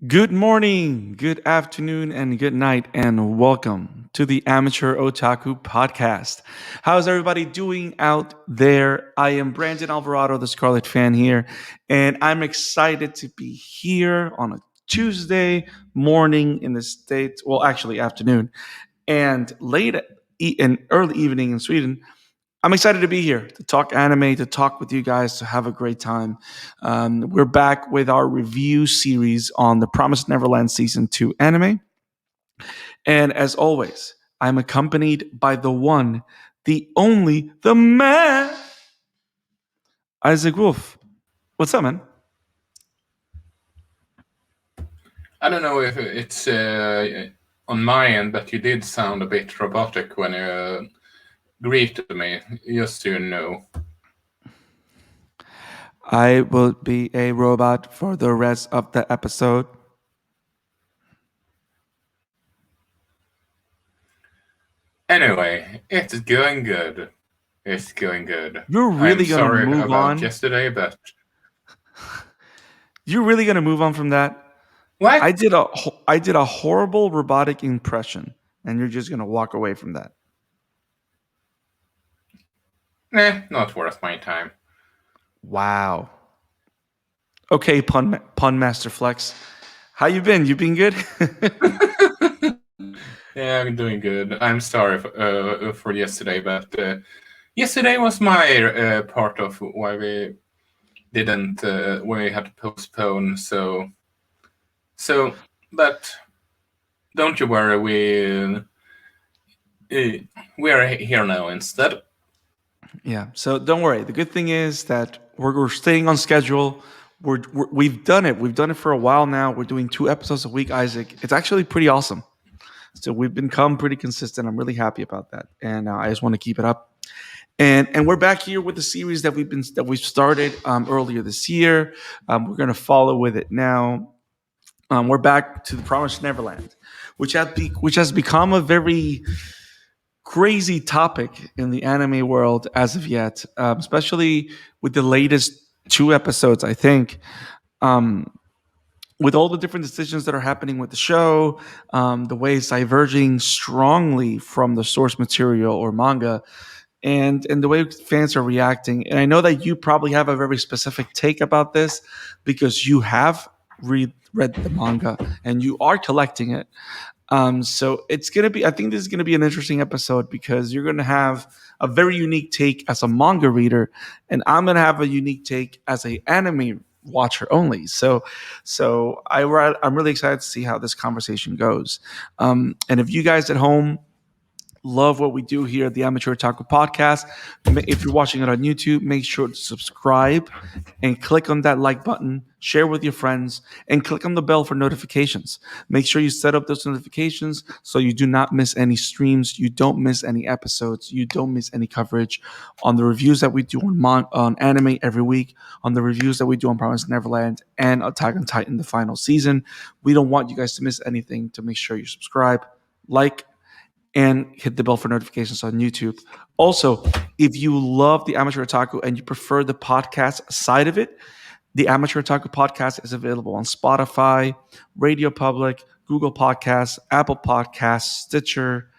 Good morning, good afternoon, and good night, and welcome to the Amateur Otaku Podcast. How's everybody doing out there? I am Brandon Alvarado, the Scarlet Fan here, and I'm excited to be here on a Tuesday morning in the States. Well, actually, afternoon, and and early evening in Sweden. I'm excited to be here to talk anime, to talk with you guys, to have a great time. We're back with our review series on the Promised Neverland Season 2 anime. And as always, I'm accompanied by the one, the only, the man, Isaac Wolf. What's up, man? I don't know if it's on my end, but you did sound a bit robotic when you greeted me, just so you know. I will be a robot for the rest of the episode. Anyway, it's going good. It's going good. You're really I'm sorry gonna move about on. yesterday, but You're really gonna move on from that? what? I did a horrible robotic impression, and you're just gonna walk away from that. Not worth my time. Wow. Okay, pun master flex. How you been? You been good? Yeah, I'm doing good. I'm sorry for yesterday, but yesterday was my part of why we didn't, we had to postpone. So, but don't you worry, we are here now instead. Yeah. So don't worry. The good thing is that we're staying on schedule. We've done it. We've done it for a while now. We're doing 2 episodes a week, Isaac. It's actually pretty awesome. So we've become pretty consistent. I'm really happy about that, and I just want to keep it up. And we're back here with the series that we've started earlier this year. We're going to follow with it now. We're back to the Promised Neverland, which has become a very crazy topic in the anime world as of yet, especially with the latest 2 episodes. I think. With all the different decisions that are happening with the show, the way it's diverging strongly from the source material or manga, and the way fans are reacting. And I know that you probably have a very specific take about this because you have read the manga and you are collecting it. So it's gonna be. I think this is gonna be an interesting episode because you're gonna have a very unique take as a manga reader, and I'm gonna have a unique take as a anime watcher only. So I'm really excited to see how this conversation goes. And if you guys at home love what we do here at the Amateur Otaku Podcast, if you're watching it on YouTube, make sure to subscribe and click on that like button, share with your friends, and click on the bell for notifications. Make sure you set up those notifications so you do not miss any streams, you don't miss any episodes, you don't miss any coverage on the reviews that we do on anime every week, on the reviews that we do on Promised Neverland and Attack on Titan, the final season. We don't want you guys to miss anything, to make sure you subscribe, like, and hit the bell for notifications on YouTube. Also, if you love the Amateur Otaku and you prefer the podcast side of it, the Amateur Otaku Podcast is available on Spotify, Radio Public, Google Podcasts, Apple Podcasts, Stitcher,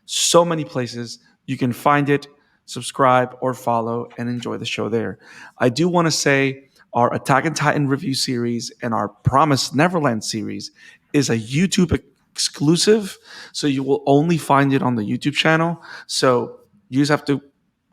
so many places. You can find it, subscribe, or follow, and enjoy the show there. I do want to say our Attack on Titan review series and our Promised Neverland series is a YouTube exclusive, so you will only find it on the YouTube channel. So you just have to,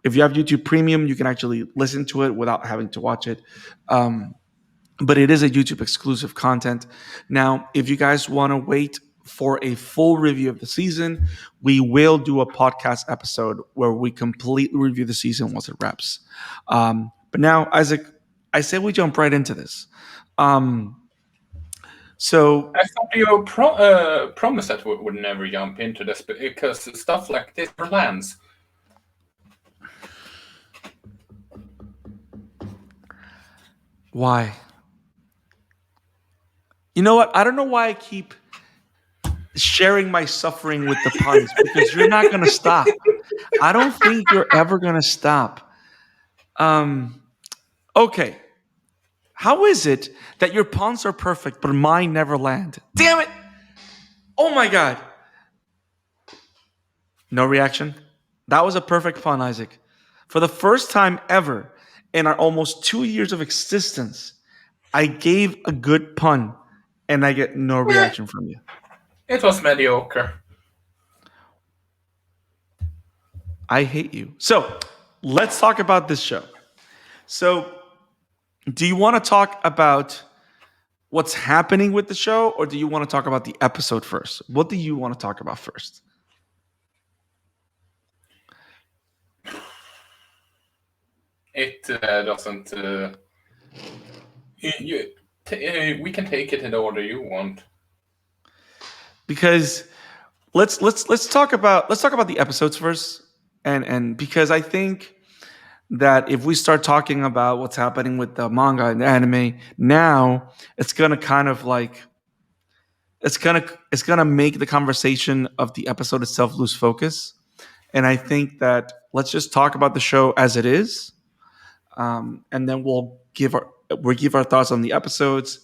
if you have YouTube Premium, you can actually listen to it without having to watch it. But it is a YouTube exclusive content. Now, if you guys want to wait for a full review of the season, we will do a podcast episode where we completely review the season once it wraps. But now, Isaac, I say we jump right into this. Um, so I thought you promised that we would never jump into this because stuff like this lands. why? You know what? I don't know why I keep sharing my suffering with the puns because you're not going to stop. I don't think you're ever going to stop. Okay. How is it that your puns are perfect but mine never land? Damn it! Oh my god. No reaction. That was a perfect pun, Isaac. For the first time ever in our almost 2 years of existence, I gave a good pun and I get no Eh, reaction from you. it was mediocre. I hate you. So let's talk about this show. So, do you want to talk about what's happening with the show, or do you want to talk about the episode first? What do you want to talk about first? It doesn't. We can take it in the order you want. Because let's talk about the episodes first, and because I think that if we start talking about what's happening with the manga and the anime now, it's gonna kind of like it's gonna make the conversation of the episode itself lose focus. And I think that let's just talk about the show as it is, and then we'll give our thoughts on the episodes,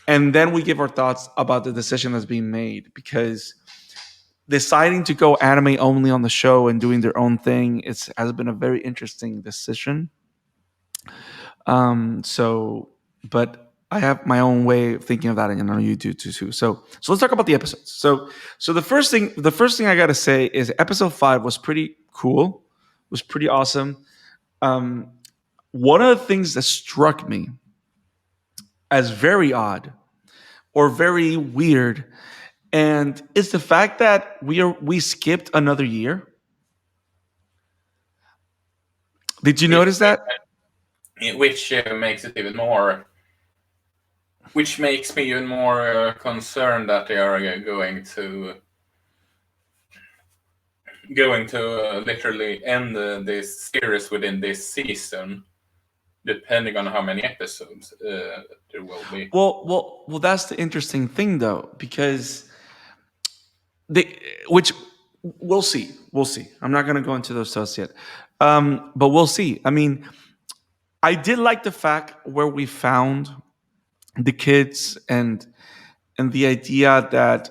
and then we give our thoughts about the decision that's being made. Because deciding to go anime only on the show and doing their own thing has been a very interesting decision. So, but I have my own way of thinking of that, and I know you do too. So let's talk about the episodes. So the first thing I got to say is episode 5 was pretty cool, was pretty awesome. Um, One of the things that struck me as very odd or very weird, and it's the fact that we skipped another year. Did you It, notice that? which makes it even more. Which makes me even more concerned that they are going to literally end this series within this season, depending on how many episodes there will be. Well. That's the interesting thing, though, because they, which we'll see, I'm not going to go into those thoughts yet, but we'll see. I mean, I did like the fact where we found the kids, and the idea that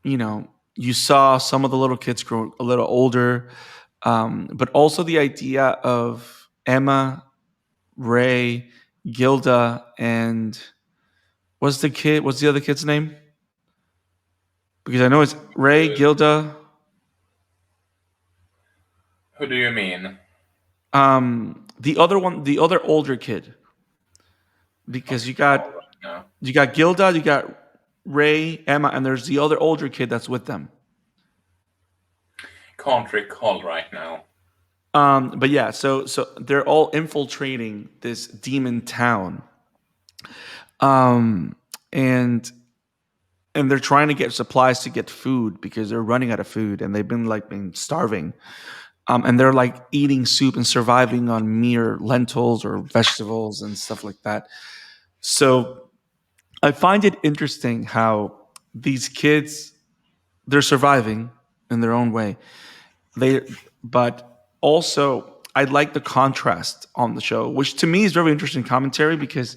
you saw some of the little kids grow a little older, but also the idea of Emma, Ray, Gilda, and what's the other kid's name? Because I know it's Ray, Uh, Gilda. who do you mean? The other one, the other older kid, because you got All right now. you got Gilda, you got Ray, Emma, and there's the other older kid that's with them. Can't recall right now. But yeah, so they're all infiltrating this demon town, um, and and they're trying to get supplies to get food because they're running out of food, and they've been starving. And they're like eating soup and surviving on mere lentils or vegetables and stuff like that. So I find it interesting how these kids, they're surviving in their own way. They But also I like the contrast on the show, which to me is very interesting commentary, because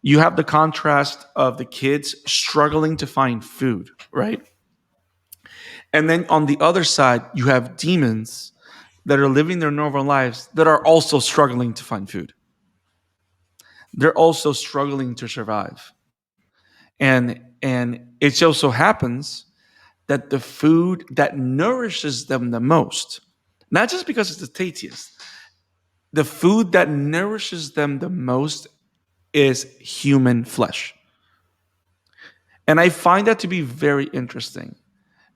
you have the contrast of the kids struggling to find food, right? And then on the other side, you have demons that are living their normal lives that are also struggling to find food. They're also struggling to survive. And it just so happens that the food that nourishes them the most, not just because it's the tastiest, the food that nourishes them the most is human flesh. And I find that to be very interesting,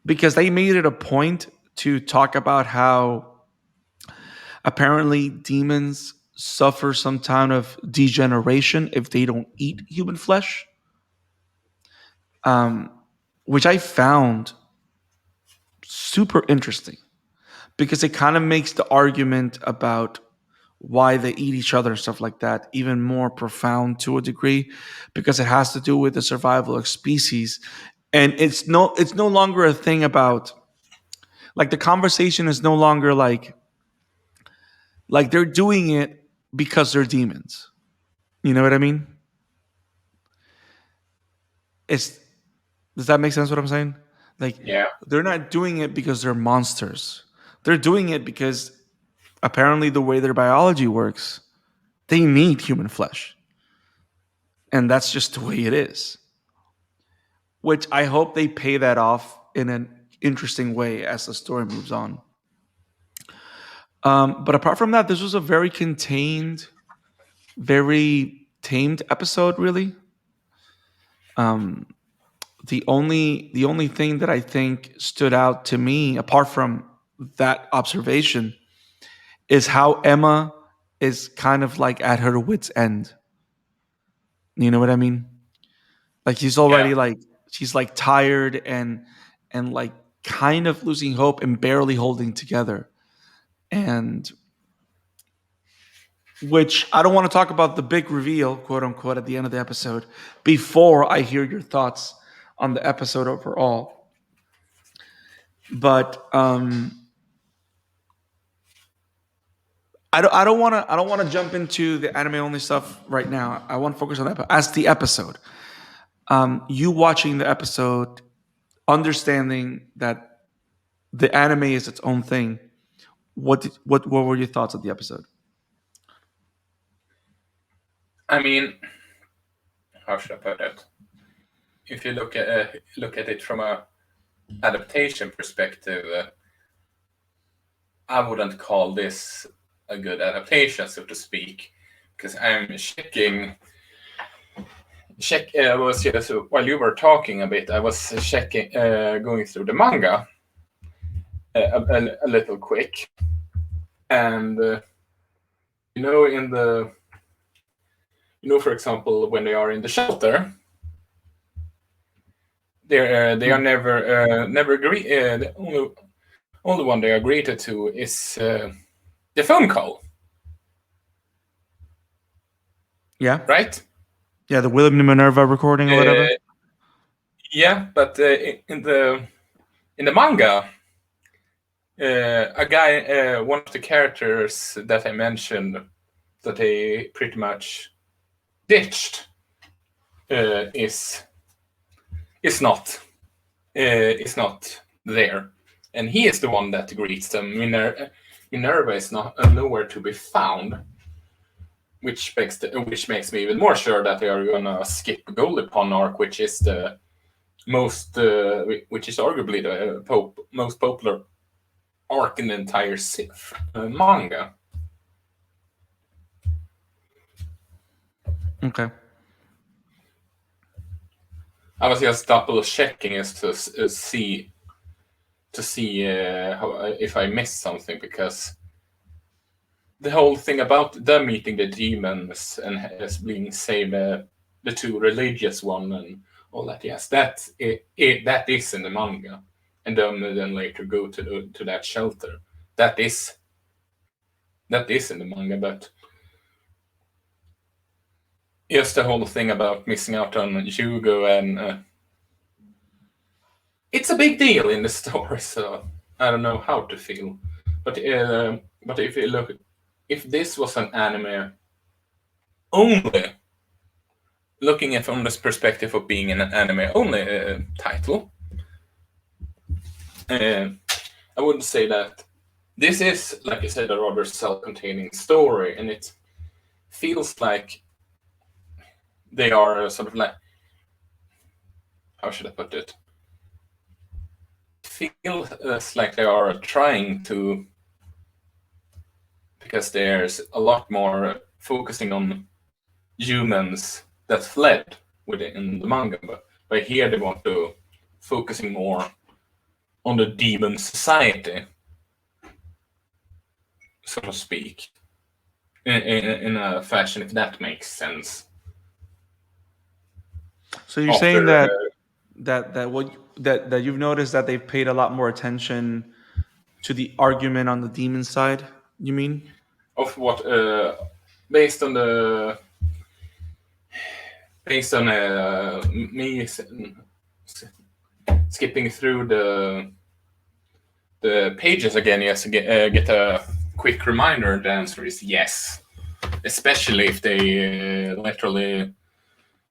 because they made it a point to talk about how apparently demons suffer some kind of degeneration if they don't eat human flesh, um, which I found super interesting because it kind of makes the argument about why they eat each other and stuff like that even more profound to a degree, because it has to do with the survival of species. And it's no longer a thing about, like, the conversation is no longer like they're doing it because they're demons. You know what I mean? It's Does that make sense what I'm saying? Like, Yeah. they're not doing it because they're monsters. They're doing it because apparently the way their biology works, they need human flesh. And that's just the way it is. Which I hope they pay that off in an interesting way as the story moves on. But apart from that, this was a very contained, very tamed episode, really. Um, the only thing that I think stood out to me, apart from that observation, is how Emma is kind of like at her wit's end. You know what I mean? Like Yeah. she's like tired and like kind of losing hope and barely holding together. And which I don't want to talk about the big reveal, quote unquote, at the end of the episode before I hear your thoughts on the episode overall. But I don't want to jump into the anime only stuff right now. I want to focus on that as the episode. You watching the episode, understanding that the anime is its own thing. What were your thoughts of the episode? I mean, how should I put it? If you look at it from a adaptation perspective, I wouldn't call this a good adaptation, so to speak, because I'm checking. Was just while you were talking a bit, I was checking, going through the manga a little quick, and for example, when they are in the shelter, they are never agree. The only one they are greeted to is the phone call. Yeah, Right? yeah, the William Minerva recording or whatever. Yeah, but in the manga, a guy, one of the characters that I mentioned that they pretty much ditched, is not there, and he is the one that greets them. Minerva is not nowhere to be found, which makes me even more sure that they are gonna skip Golipon arc, which is the which is arguably the most popular arc in the entire manga. Okay. I was just double checking as to see if I missed something, because the whole thing about them meeting the demons and as being saved, the two religious one and all that. Yes, that is in the manga, and then later go to that shelter. That is in the manga, but just the whole thing about missing out on Hugo, and it's a big deal in the story. So I don't know how to feel, but if you look, if this was an anime only, looking at it from this perspective of being an anime only title, I wouldn't say that this is, like I said, a rather self-containing story, and it feels like they are sort of like, how should I put it? It feels like they are trying to, because there's a lot more focusing on humans that fled within the manga, but here they want to focusing more on the demon society, so to speak. in a fashion, if that makes sense. So you're saying After that you've noticed that they've paid a lot more attention to the argument on the demon side. You mean? of what based on the based on me skipping through the pages again, yes, get a quick reminder. The answer is yes, especially if they literally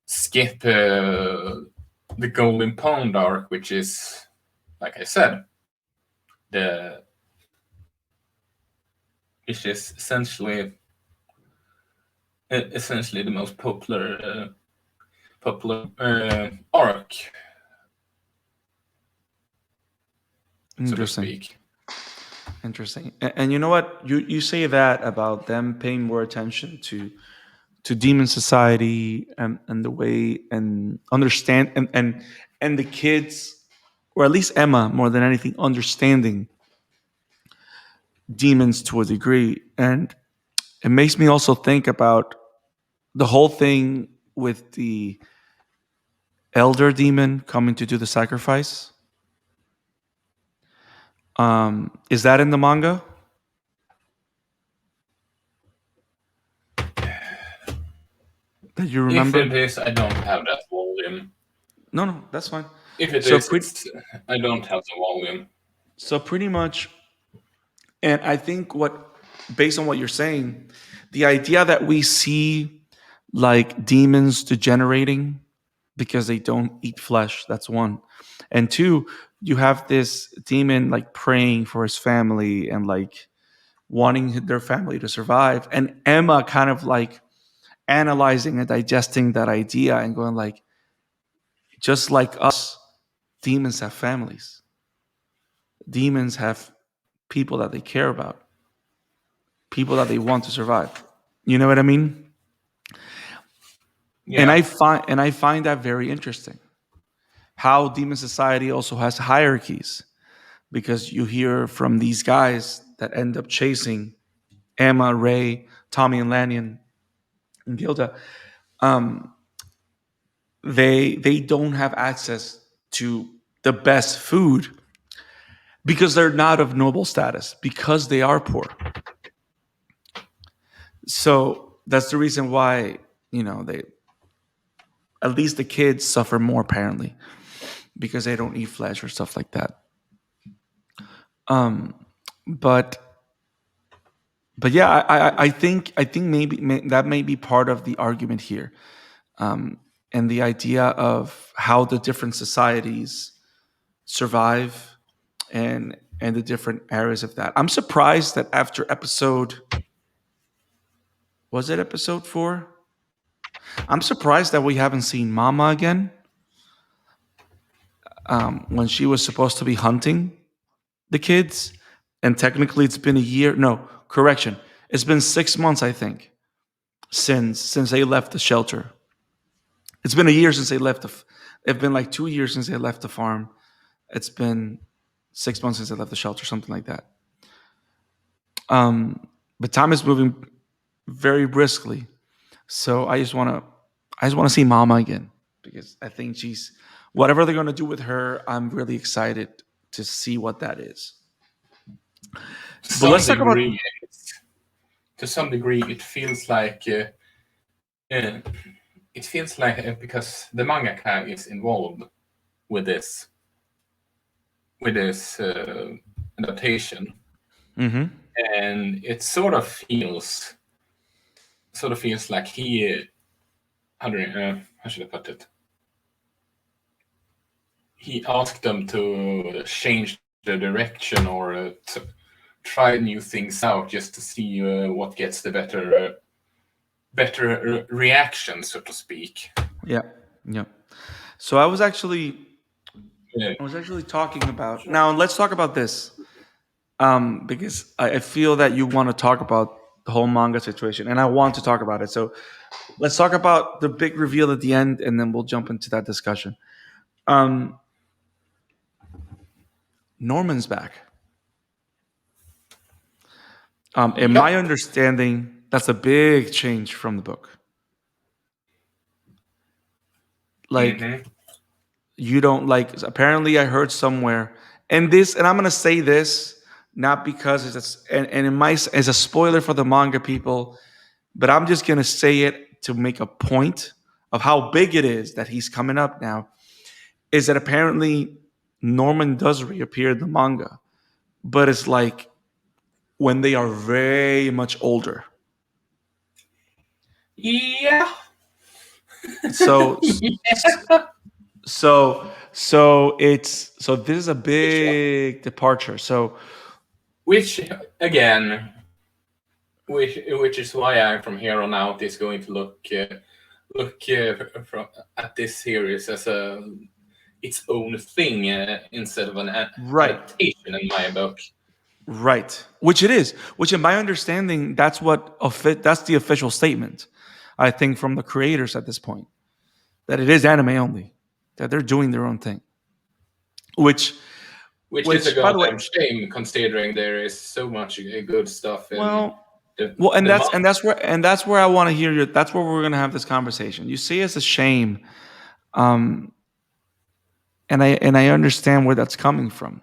skip the Golden Pond arc, which is, like I said, the which is essentially the most popular arc, so to speak. Interesting. And you know what? You say that about them paying more attention to demon society and the way and understand and the kids, or at least Emma more than anything, understanding demons to a degree. And it makes me also think about the whole thing with the elder demon coming to do the sacrifice. Is that in the manga? That you remember? If it is, I don't have that volume. No, that's fine. If it So is, I don't have the volume. So pretty much, and I think based on what you're saying, the idea that we see like demons degenerating because they don't eat flesh, that's one. And two, you have this demon like praying for his family and like wanting their family to survive. And Emma kind of like analyzing and digesting that idea and going like, just like us, demons have families. Demons have people that they care about, people that they want to survive. You know what I mean? Yeah. And I find that very interesting. How Demon Society also has hierarchies, because you hear from these guys that end up chasing Emma, Ray, Tommy, and Lanyon, and Gilda. Um, they don't have access to the best food because they're not of noble status, because they are poor. So that's the reason why, they, at least the kids, suffer more apparently, because they don't eat flesh or stuff like that. But yeah, I think maybe that may be part of the argument here, and the idea of how the different societies survive, and the different areas of that. I'm surprised that after was it episode 4? I'm surprised that we haven't seen Mama again, when she was supposed to be hunting the kids. And technically it's been a year. No, correction. It's been 6 months, I think, since they left the shelter. It's been a year since they left it's been like 2 years since they left the farm. It's been 6 months since they left the shelter, something like that. But time is moving very briskly. So I just want to see Mama again, because I think she's, whatever they're going to do with her, I'm really excited to see what that is. But let's talk about. To some degree, it feels like because the mangaka is involved with this adaptation, and it sort of feels like he how should I put it? He asked them to change the direction or to try new things out just to see what gets the better reaction, so to speak. Yeah. So I was actually talking about. Now let's talk about this, because I feel that you want to talk about the whole manga situation, and I want to talk about it. So let's talk about the big reveal at the end, and then we'll jump into that discussion. Norman's back. In my understanding, That's a big change from the book. Like Mm-hmm. you don't like. Apparently, I heard somewhere, and I'm gonna say this not because and it might as a spoiler for the manga people, but I'm just gonna say it to make a point of how big it is that he's coming up now. Is that apparently Norman does reappear in the manga, but it's like when they are very much older. Yeah. So Yeah. so this is a Which, big departure. So which again, which is why I from here on out is going to look from at this series as its own thing instead of an right, adaptation in my book. right, which it is. Which in my understanding, that's the official statement. I think from the creators at this point that it is anime only, that they're doing their own thing. Which Which is a which by the way, goddamn shame considering there is so much good stuff in well, the well, and the that's month. and that's where I want to hear your. That's where we're gonna have this conversation. You say it's a shame, um, and I understand where that's coming from.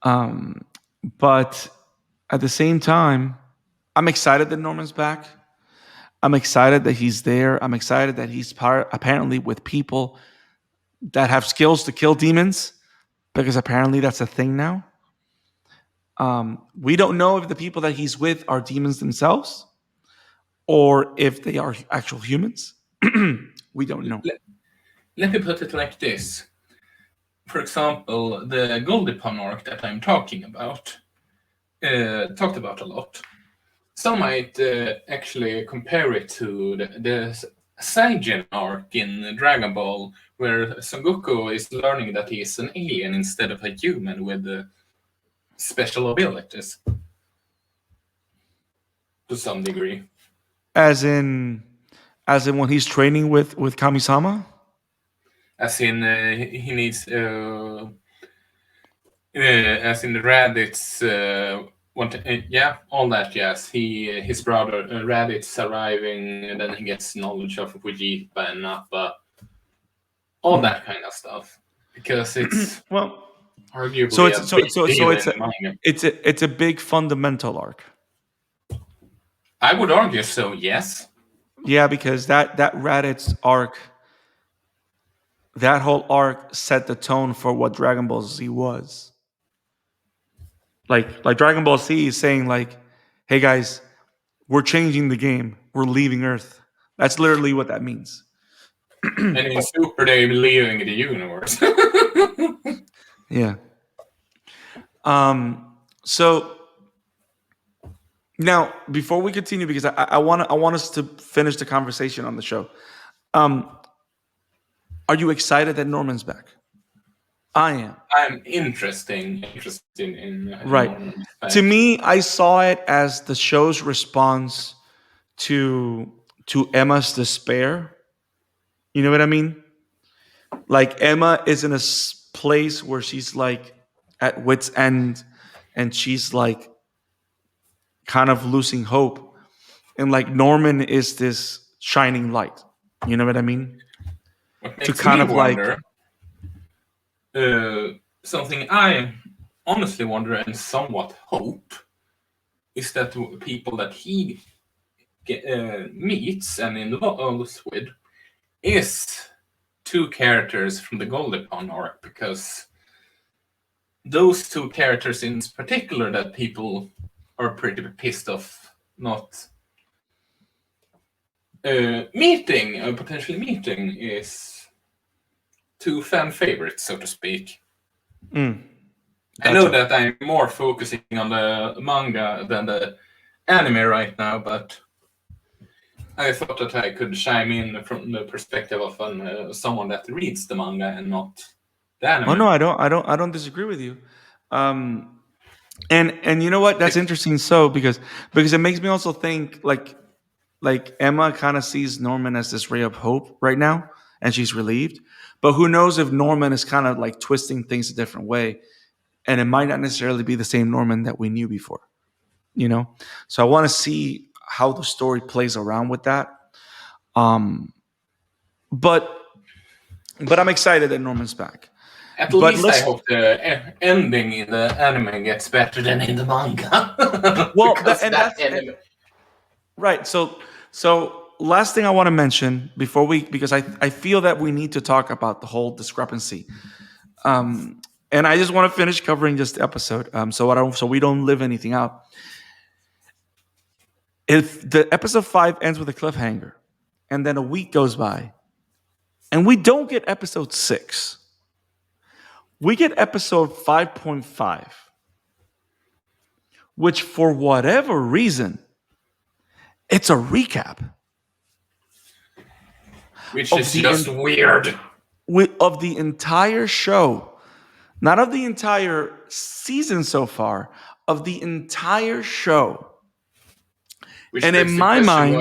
Um, but at the same time, I'm excited that Norman's back. I'm excited that he's there. I'm excited that he's apparently with people that have skills to kill demons, because apparently that's a thing now. We don't know if the people that he's with are demons themselves or if they are actual humans. We don't know. Let me put it like this. For example, the Goldipon arc that I'm talking about, talked about a lot. Some might actually compare it to the Saijin arc in Dragon Ball, where Son Goku is learning that he is an alien instead of a human with special abilities. To some degree. As in when he's training with Kamisama? As in, he needs... as in Raditz, yeah, all that. Yes, his brother Raditz arriving, and then he gets knowledge of Vegeta and Nappa, all that kind of stuff. Because it's Well, so arguably a it's so big so deal so in the manga. it's a big fundamental arc. I would argue so. Yes. Yeah, because that Raditz arc, that whole arc set the tone for what Dragon Ball Z was. Like Dragon Ball Z is saying like, "Hey guys, we're changing the game. We're leaving Earth." That's literally what that means. And in Super, they're leaving the universe. Yeah. So now, before we continue, because I want us to finish the conversation on the show. Um, are you excited that Norman's back? I am. I'm interested in Right. Norman's To back. me, I saw it as the show's response to Emma's despair. You know what I mean? Like Emma is in a place where she's like at wit's end, and she's like kind of losing hope, and like Norman is this shining light. You know what I mean? What To makes kind me of like, wonder, something I honestly wonder and somewhat hope, is that people that he meets and involves with is two characters from the Goldipon arc, because those two characters in particular that people are pretty pissed off not potentially meeting is two fan favorites, so to speak. I know that I'm more focusing on the manga than the anime right now, but I thought that I could chime in from the perspective of someone that reads the manga and not the anime. oh no, I don't disagree with you. And you know what? That's interesting. So because it makes me also think like Emma kind of sees Norman as this ray of hope right now, and she's relieved. But who knows if Norman is kind of like twisting things a different way, and it might not necessarily be the same Norman that we knew before. you know. So I want to see how the story plays around with that. Um, but I'm excited that Norman's back. At But least I let's hope the ending in the anime gets better than in the manga. well, Because and that that's anime. right. So last thing I want to mention before we, because I feel that we need to talk about the whole discrepancy. Um, and I just want to finish covering this episode. So we don't live anything out. If the episode 5 ends with a cliffhanger, and then a week goes by, and we don't get episode 6, we get episode 5.5, which for whatever reason, it's a recap Which of is just weird. of the entire show, not of the entire season so far, of the entire show. Which And in begs the my question: mind,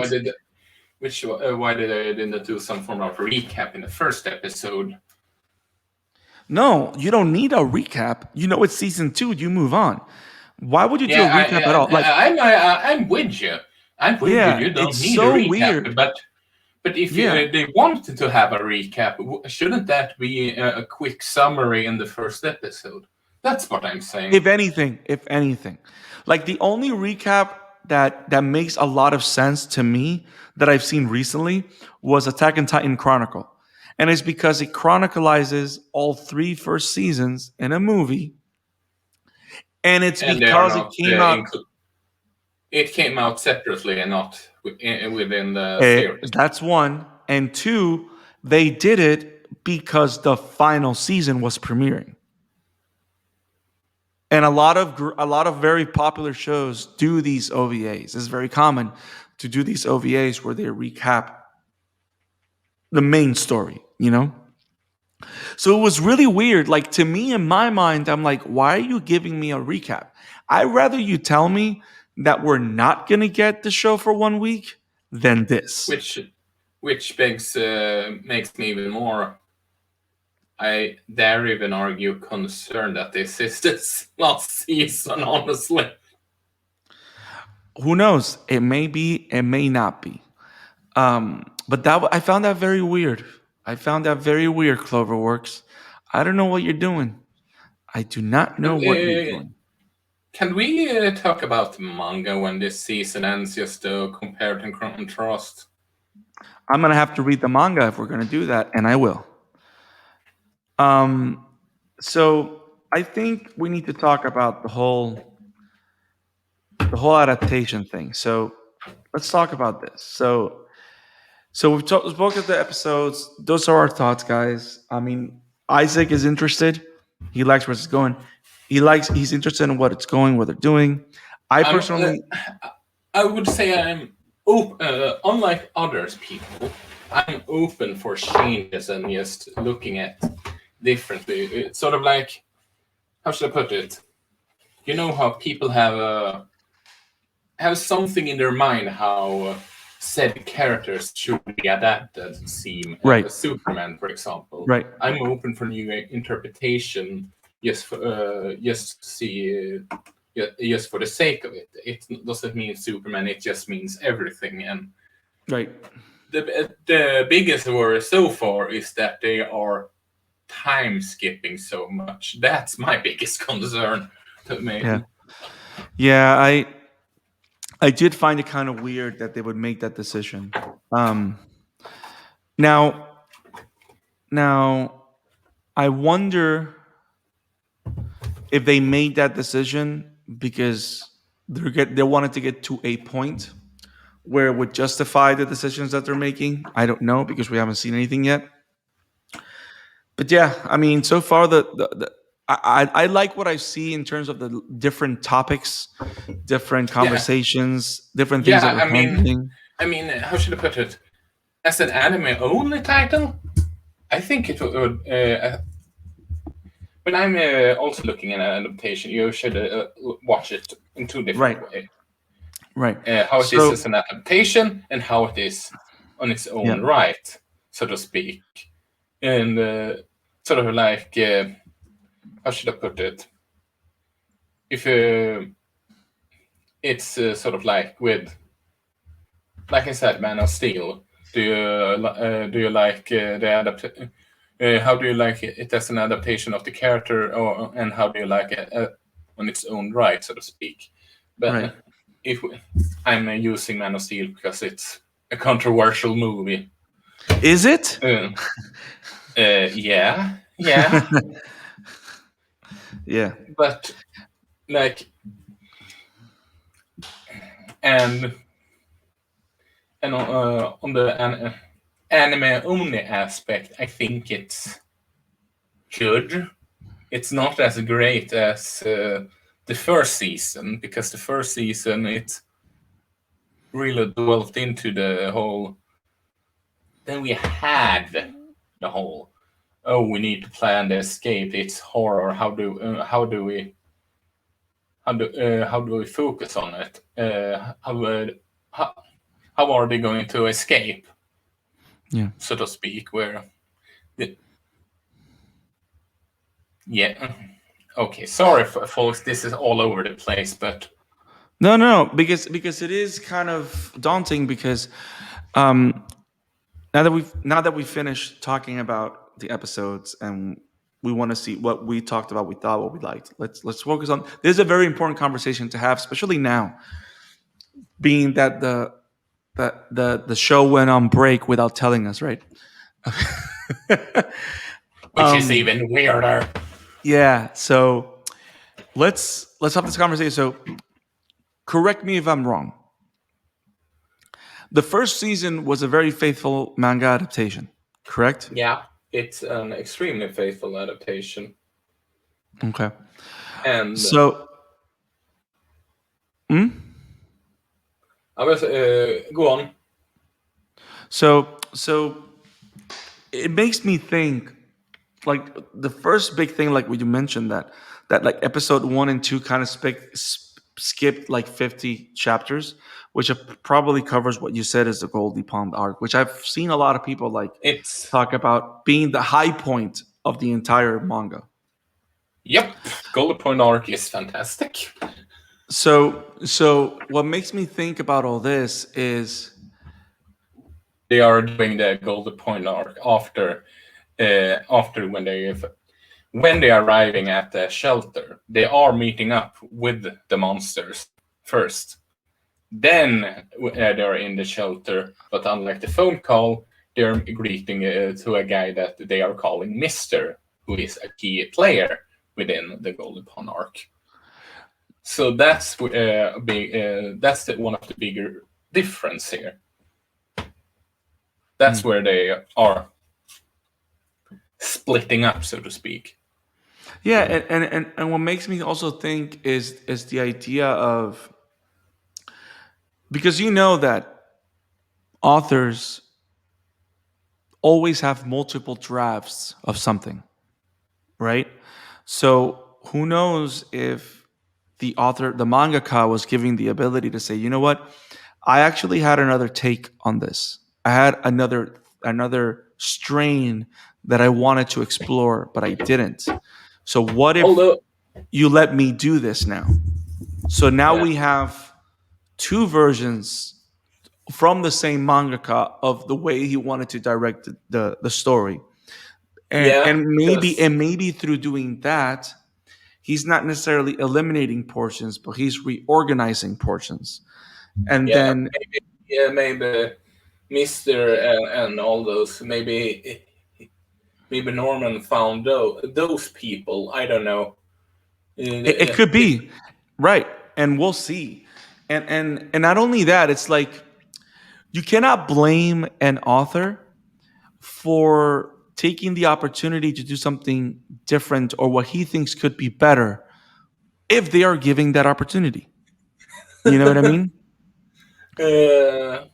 why did they didn't do some form of recap in the first episode? no, you don't need a recap. You know it's season 2. You move on. Why would you do a Yeah, recap at all? Like, I'm with you. I'm with you. yeah, You don't it's need a so recap, weird. but if Yeah, they wanted to have a recap, shouldn't that be a quick summary in the first episode? That's what I'm saying. if anything, like the only recap that makes a lot of sense to me that I've seen recently was Attack on Titan Chronicle, and it's because it chronicalizes all 3 first seasons in a movie, and it's And they are because it not came out. it came out separately and not within the series. That's one, and two, they did it because the final season was premiering. And a lot of very popular shows do these OVAs. It's very common to do these OVAs where they recap the main story, you know? So it was really weird. Like to me in my mind, I'm like, why are you giving me a recap? I'd rather you tell me that we're not gonna get the show for 1 week than this. Which begs makes me even more, I dare even argue, concerned that this is this last season, honestly. Who knows? It may be, it may not be. But I found that very weird. I found that very weird, Cloverworks. I don't know what you're doing. I do not know what you're Uh, doing. can we talk about manga when this season ends, just to compare and contrast? I'm gonna have to read the manga if we're gonna do that, and I will. Um, so I think we need to talk about the whole adaptation thing. So let's talk about this. So we've spoken of the episodes. Those are our thoughts, guys. I mean, Isaac is interested. He likes where it's going. He's interested in what it's going, what they're doing. I I'm, personally, I would say I'm unlike others people. I'm open for changes and just looking at differently. It's sort of like, how should I put it? You know how people have something in their mind how said characters should be adapted. Seem right, Superman, for example. right, I'm open for new interpretation. Just to see. Just for the sake of it. It doesn't mean Superman. It just means everything. And right. the biggest worry so far is that they are time skipping so much. That's my biggest concern to me. Yeah, yeah. I did find it kind of weird that they would make that decision. Um, now, now, I wonder if they made that decision because they wanted to get to a point where it would justify the decisions that they're making. I don't know because we haven't seen anything yet. But yeah, I mean, so far I like what I see in terms of the different topics, different Yeah, conversations, different things that yeah. we're handling. How should I put it? As an anime only title, I think it would. When I'm also looking at an adaptation, you should watch it in two Right, different ways. right. How it is So as an adaptation and how it is on its yeah, own right, so to speak. And sort of like, how should I put it? If it's sort of like with, like I said, Man of Steel. Do you like the how do you like it as an adaptation of the character, and how do you like it on its own right, so to speak? But Right. if we, I'm using Man of Steel because it's a controversial movie. Is it? Yeah, yeah, Yeah. but like, and on the anime only aspect, I think it's good. It's not as great as the first season, because the first season it really dwelt into the whole. Then we had the whole. Oh, we need to plan the escape. It's horror. How do we focus on it? How are they going to escape? Yeah. So to speak. Where, yeah. Okay, sorry, folks. This is all over the place, but No, because it is kind of daunting because um now that we've finished talking about the episodes and we want to see what we talked about, we thought, what we liked. Let's focus on. This is a very important conversation to have, especially now, being that the show went on break without telling us, right? which is even weirder. Yeah. So let's have this conversation. So correct me if I'm wrong. The first season was a very faithful manga adaptation, correct? Yeah, it's an extremely faithful adaptation. Okay. And So, hmm? I was go on. So it makes me think, like the first big thing, like what you mentioned, that like episode 1 and 2 kind of skipped like 50 chapters, which probably covers what you said is the Goldie Pond arc, which I've seen a lot of people like It's talk about being the high point of the entire manga. Yep, Golden Point arc is fantastic. So what makes me think about all this is They are doing the Golden Point arc after when they are arriving at the shelter. They are meeting up with the monsters first. Then they're in the shelter, but unlike the phone call, they're greeting to a guy that they are calling Mister, who is a key player within the Golden Pawn arc. So that's one of the bigger difference here. That's where they are splitting up, so to speak. yeah, and what makes me also think is the idea of, because you know that authors always have multiple drafts of something, right? So who knows if the author, the mangaka, was giving the ability to say, you know what, I actually had another take on this. I had another strain that I wanted to explore, but I didn't. So what if Although, you let me do this now? So now yeah, we have two versions from the same mangaka of the way he wanted to direct the story. And yeah, and maybe because and maybe through doing that, he's not necessarily eliminating portions, but he's reorganizing portions. And yeah, then maybe Mister and all those, maybe Norman found those people. I don't know. it could be right, and we'll see. And not only that, it's like you cannot blame an author for taking the opportunity to do something different or what he thinks could be better if they are giving that opportunity. You know what I mean? Uh,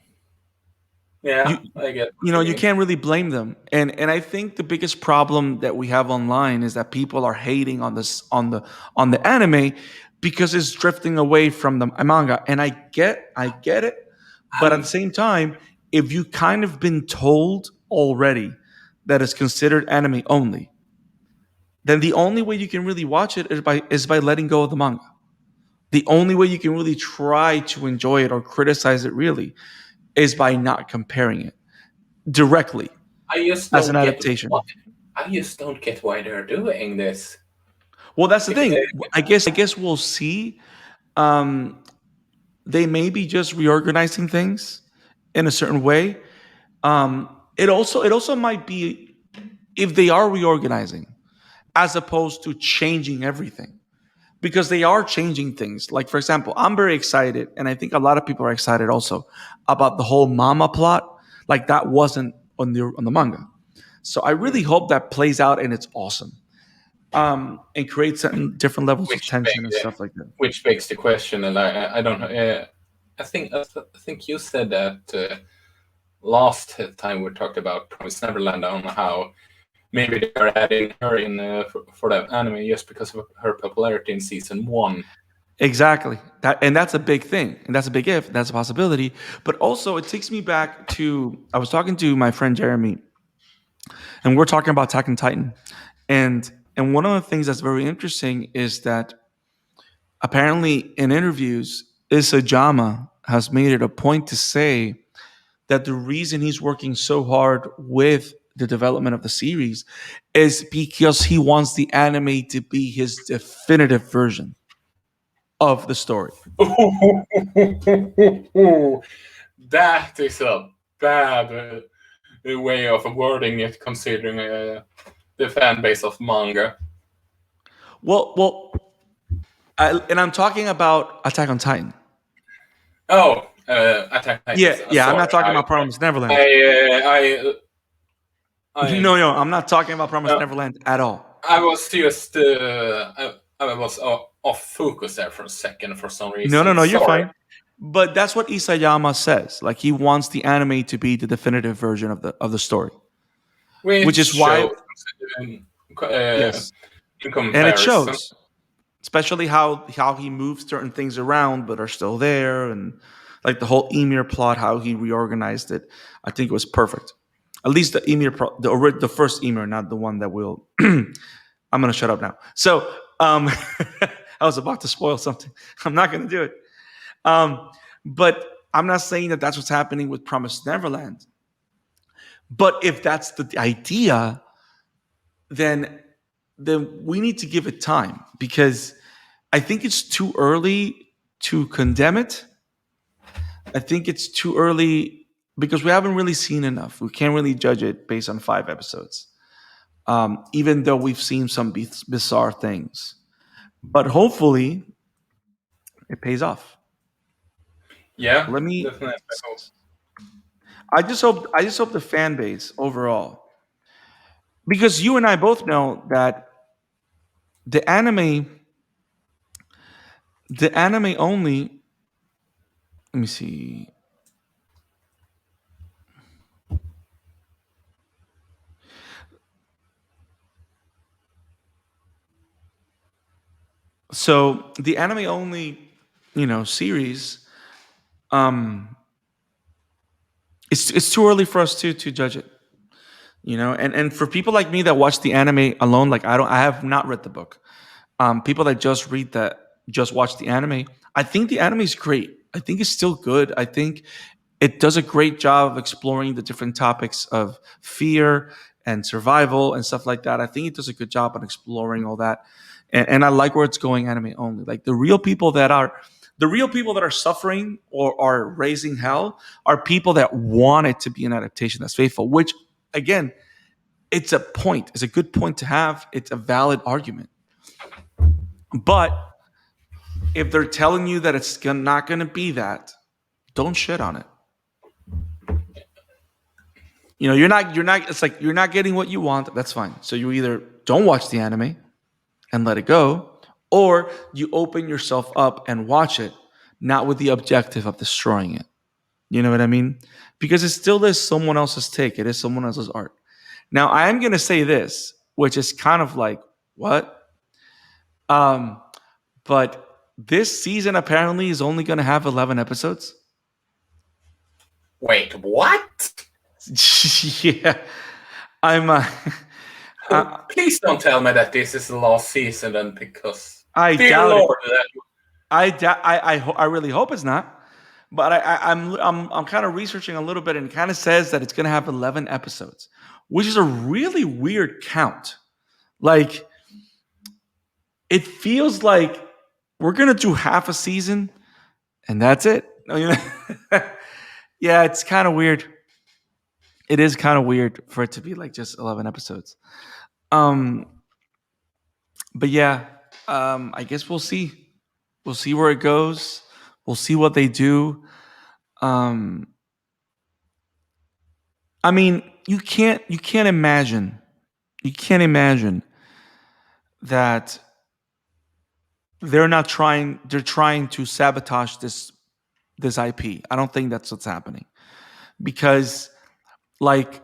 You yeah, I get you what know, you you mean. can't really blame them. And I think the biggest problem that we have online is that people are hating on this on the anime because it's drifting away from the manga. And I get it, but at the Um, same time, if you kind of been told already that it's considered anime only, then the only way you can really watch it is by letting go of the manga. The only way you can really try to enjoy it or criticize it really is by not comparing it directly I just as an don't get why, adaptation. I just don't get why they're doing this. Well, that's the If thing. I guess we'll see. Um, they may be just reorganizing things in a certain way. It also might be if they are reorganizing as opposed to changing everything, because they are changing things. Like, for example, I'm very excited, and I think a lot of people are excited also about the whole mama plot. Like, that wasn't on the manga. So I really hope that plays out and it's awesome. And creates certain different levels of which tension and beg- stuff like that. which begs the question, and I don't know. I think you said that last time we talked about Promised Neverland on how maybe they are adding her in for the anime just because of her popularity in season one. Exactly. That's a big thing. And that's a big if, that's a possibility. But also it takes me back to I was talking to my friend Jeremy, and we're talking about Attack on Titan. And one of the things that's very interesting is that apparently in interviews, Isajama has made it a point to say that the reason he's working so hard with the development of the series is because he wants the anime to be his definitive version of the story. That is a bad way of wording it, considering the fan base of manga. And I'm talking about Attack on Titan. Oh, Attack Titan. Yeah. I'm Sorry, not talking about Promised Neverland. No, I'm not talking about Promised Neverland at all. I was just I was off focus there for a second for some reason. No, you're Sorry. fine. But that's what Isayama says. Like, he wants the anime to be the definitive version of the story, which is why yes, in and it comparison. shows, especially how he moves certain things around but are still there, and like the whole Emir plot, how he reorganized it. I think it was perfect. At least the Emir, the first Emir, not the one that will. I'm gonna shut up now. So I was about to spoil something. I'm not gonna do it. But I'm not saying that that's what's happening with Promised Neverland. But if that's the idea, then we need to give it time, because I think it's too early to condemn it. I think it's too early because we haven't really seen enough. We can't really judge it based on 5 episodes, even though we've seen some bizarre things. But hopefully, it pays off. Yeah, Let me. definitely. I just hope the fan base overall, because you and I both know that the anime only. Let me see. So the anime only, series. It's too early for us to judge it. And for people like me that watch the anime alone, like I have not read the book. People that just watch the anime, I think the anime is great. I think it's still good. I think it does a great job of exploring the different topics of fear and survival and stuff like that. I think it does a good job on exploring all that. And I like where it's going anime only. Like, the real people that are suffering or are raising hell are people that want it to be an adaptation that's faithful, which, again, it's a good point to have. It's a valid argument. But if they're telling you that it's not going to be that, don't shit on it. You're not. It's like you're not getting what you want. That's fine. So you either don't watch the anime and let it go, or you open yourself up and watch it, not with the objective of destroying it. You know what I mean? Because it still is someone else's take. It is someone else's art. Now, I am going to say this, which is kind of like, what? But this season apparently is only going to have 11 episodes. Wait, what? Yeah. I'm Please don't tell me that this is the last season, then, because I doubt it. I really hope it's not. But I'm kind of researching a little bit, and it kind of says that it's going to have 11 episodes, which is a really weird count. Like, it feels like we're going to do half a season and that's it. Yeah, it's kind of weird. It is kind of weird for it to be like just 11 episodes. Um, but yeah, I guess we'll see. We'll see where it goes. We'll see what they do. Um, I mean, you can't imagine that they're trying to sabotage this IP. I don't think that's what's happening because like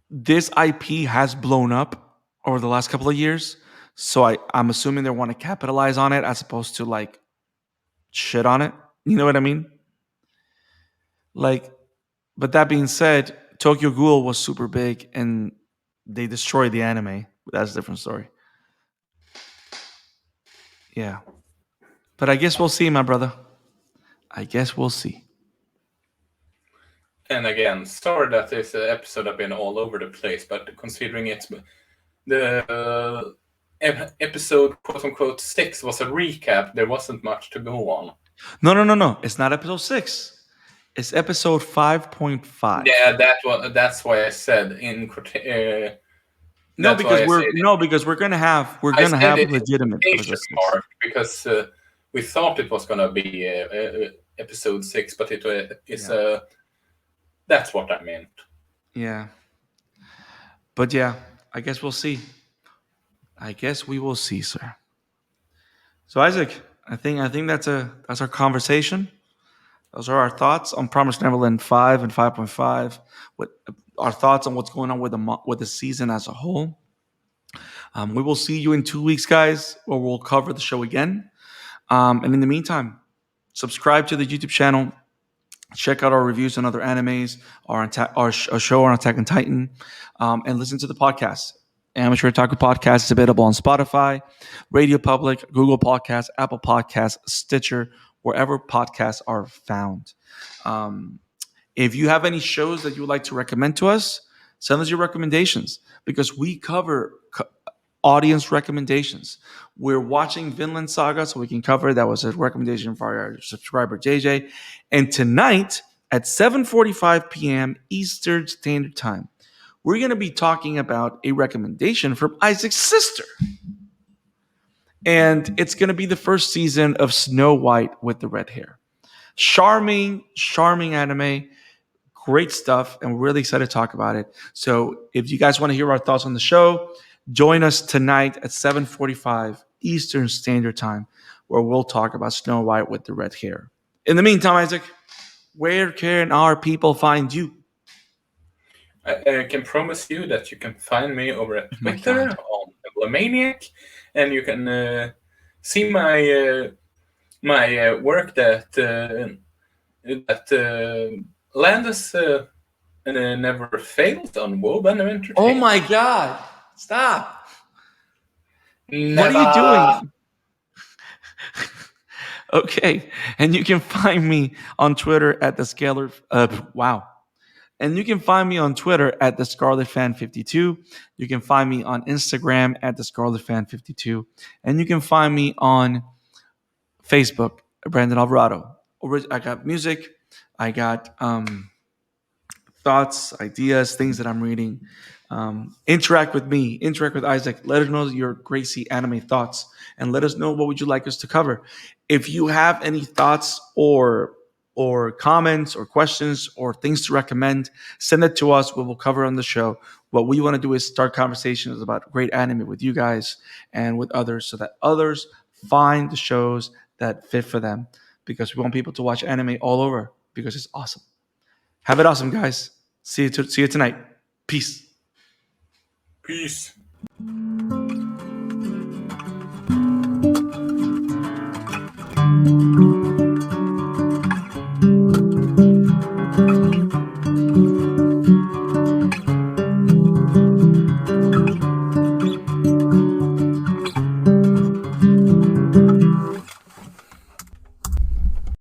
this IP has blown up over the last couple of years. So I'm assuming they want to capitalize on it as opposed to like shit on it. You know what I mean? Like, but that being said, Tokyo Ghoul was super big and they destroyed the anime. That's a different story. Yeah. But I guess we'll see, my brother. I guess we'll see. And again, sorry that this episode have been all over the place, but considering it's the episode quote unquote 6 was a recap, there wasn't much to go on. No. It's not episode 6. It's episode 5.5. Yeah, that's why I said in because we're gonna have legitimate episode 6. Mark because we thought it was gonna be episode 6, but it's that's what I meant. Yeah. But yeah, I guess we'll see. I guess we will see, sir. So Isaac, I think that's our conversation. Those are our thoughts on Promised Neverland 5 and 5.5. What our thoughts on what's going on with the season as a whole. We will see you in 2 weeks, guys, where we'll cover the show again. And in the meantime, subscribe to the YouTube channel. Check out our reviews on other animes, our show on Attack on Titan, and listen to the podcast. Amateur Otaku Podcast is available on Spotify, Radio Public, Google Podcasts, Apple Podcasts, Stitcher, wherever podcasts are found. If you have any shows that you would like to recommend to us, send us your recommendations because we cover audience recommendations. We're watching Vinland Saga, so we can cover. That was a recommendation for our subscriber JJ. And tonight at 7:45 p.m. Eastern Standard Time, we're going to be talking about a recommendation from Isaac's sister. And it's going to be the first season of Snow White with the red hair. Charming anime. Great stuff. And we're really excited to talk about it. So if you guys want to hear our thoughts on the show, join us tonight at 7:45 Eastern Standard Time, where we'll talk about Snow White with the red hair. In the meantime, Isaac, where can our people find you? I can promise you that you can find me over at Twitter on Emblemmaniac, and you can see my work that Landis never failed on Woban Entertainment. Oh my God! Stop! Never. What are you doing? Okay, and you can find me on Twitter at the Scalar. Wow. And you can find me on Twitter at the Scarlet Fan 52. You can find me on Instagram at the Scarlet Fan 52. And you can find me on Facebook, Brandon Alvarado. I got music. I got thoughts, ideas, things that I'm reading. Interact with me. Interact with Isaac. Let us know your Gracie anime thoughts. And let us know what would you like us to cover. If you have any thoughts or comments or questions or things to recommend, send it to us. We will cover on the show. What we want to do is start conversations about great anime with you guys and with others so that others find the shows that fit for them because we want people to watch anime all over because it's awesome. Have it awesome, guys. See you tonight. Peace. Peace.